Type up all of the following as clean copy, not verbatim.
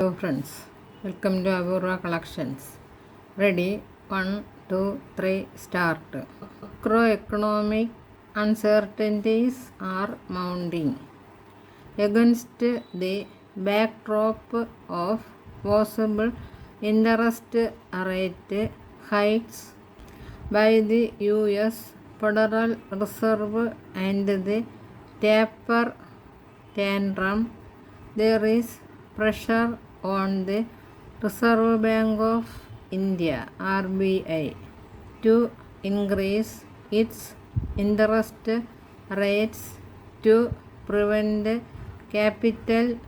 Hello friends, welcome to Aurora Collections. Ready? 1, 2, 3, start. Macroeconomic uncertainties are mounting. Against the backdrop of possible interest rate hikes by the US Federal Reserve and the taper tantrum, there is pressure on the Reserve Bank of India (RBI) to increase its interest rates to prevent capital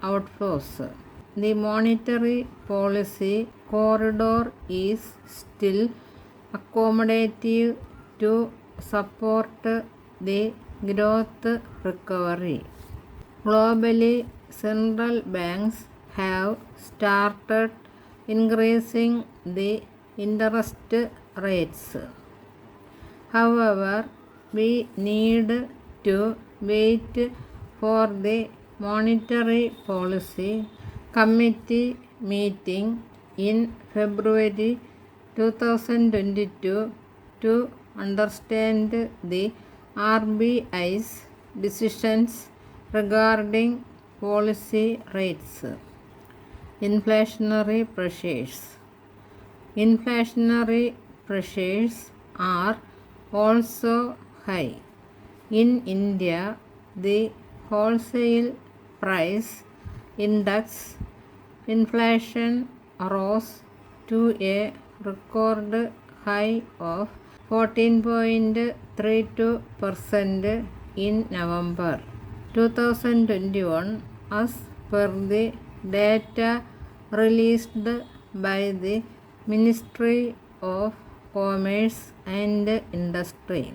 outflows. The monetary policy corridor is still accommodative to support the growth recovery. Globally, central banks have started increasing the interest rates. However, we need to wait for the Monetary Policy Committee meeting in February 2022 to understand the RBI's decisions regarding policy rates. Inflationary pressures. Inflationary pressures are also high. In India, the wholesale price index inflation rose to a record high of 14.32% in November 2021 as per the data released by the Ministry of Commerce and Industry.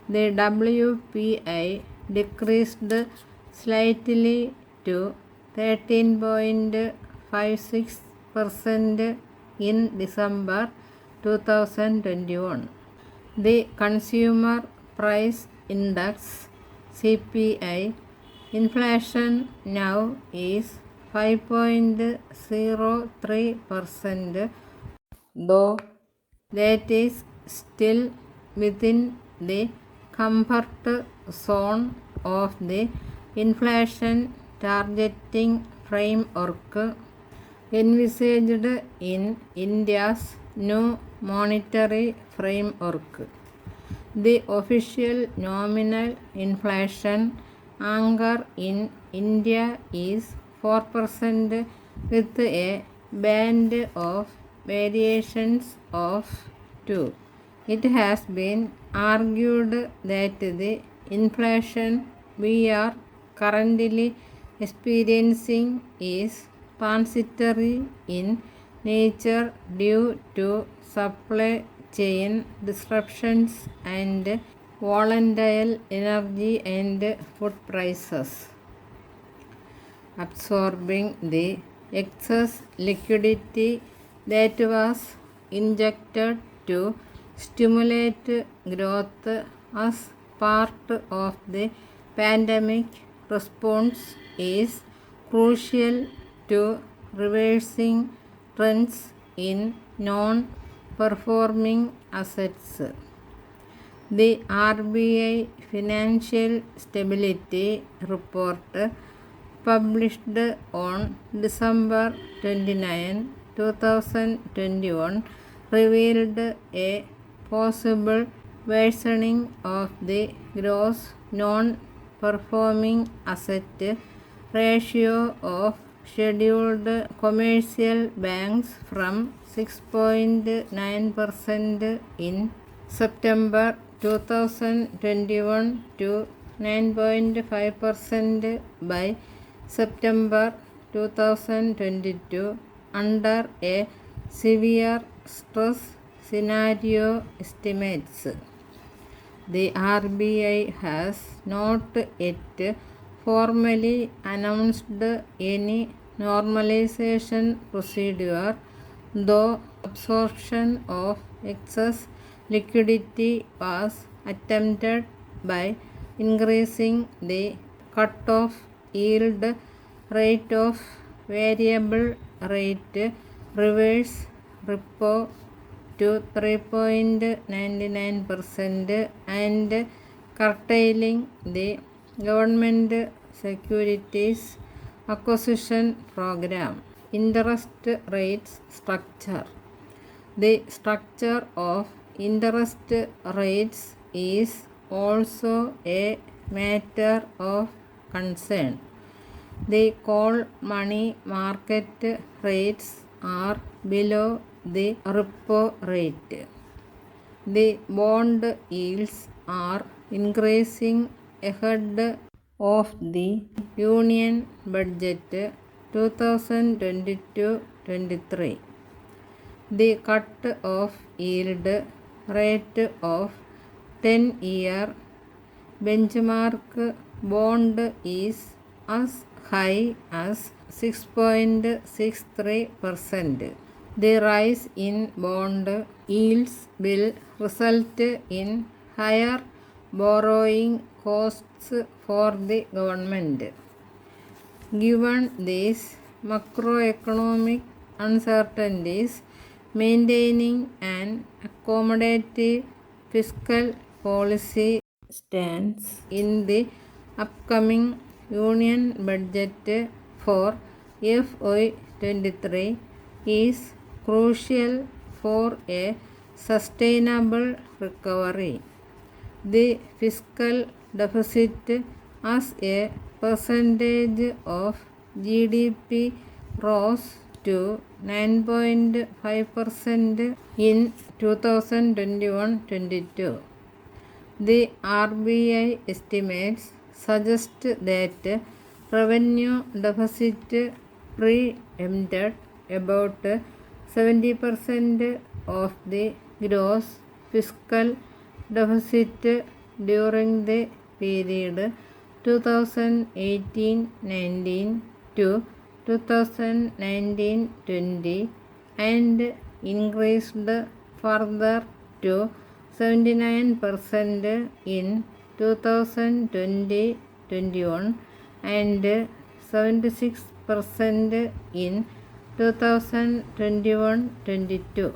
The WPI decreased slightly to 13.56% in December 2021. The Consumer Price Index (CPI) inflation now is 5.03%, though that is still within the comfort zone of the inflation targeting framework envisaged in India's new monetary framework. The official nominal inflation anchor in India is 4% with a band of variations of 2. It has been argued that the inflation we are currently experiencing is transitory in nature due to supply chain disruptions and volatile energy and food prices. Absorbing the excess liquidity that was injected to stimulate growth as part of the pandemic response is crucial to reversing trends in non-performing assets. The RBI Financial Stability Report published on December 29, 2021 revealed a possible worsening of the gross non-performing asset ratio of scheduled commercial banks from 6.9% in September 2021 to 9.5% by September 2022 under a severe stress scenario estimates. The RBI has not yet formally announced any normalization procedure, though absorption of excess liquidity was attempted by increasing the cutoff yield rate of variable rate reverse repo to 3.99% and curtailing the government securities acquisition program. Interest rates structure. The structure of interest rates is also a matter of concern. The call money market rates are below the repo rate. The bond yields are increasing ahead of the Union Budget 2022-23. The cut-off yield rate of 10-year benchmark bond is as high as 6.63%. The rise in bond yields will result in higher borrowing costs for the government. Given these macroeconomic uncertainties, maintaining an accommodative fiscal policy stance in the upcoming Union Budget for FY23 is crucial for a sustainable recovery. The fiscal deficit as a percentage of GDP rose to 9.5% in 2021-22. The RBI estimates suggest that revenue deficit preempted about 70% of the gross fiscal deficit during the period 2018-19 to 2019-20 and increased further to 79% in 2020-21 and 76% in 2021-22.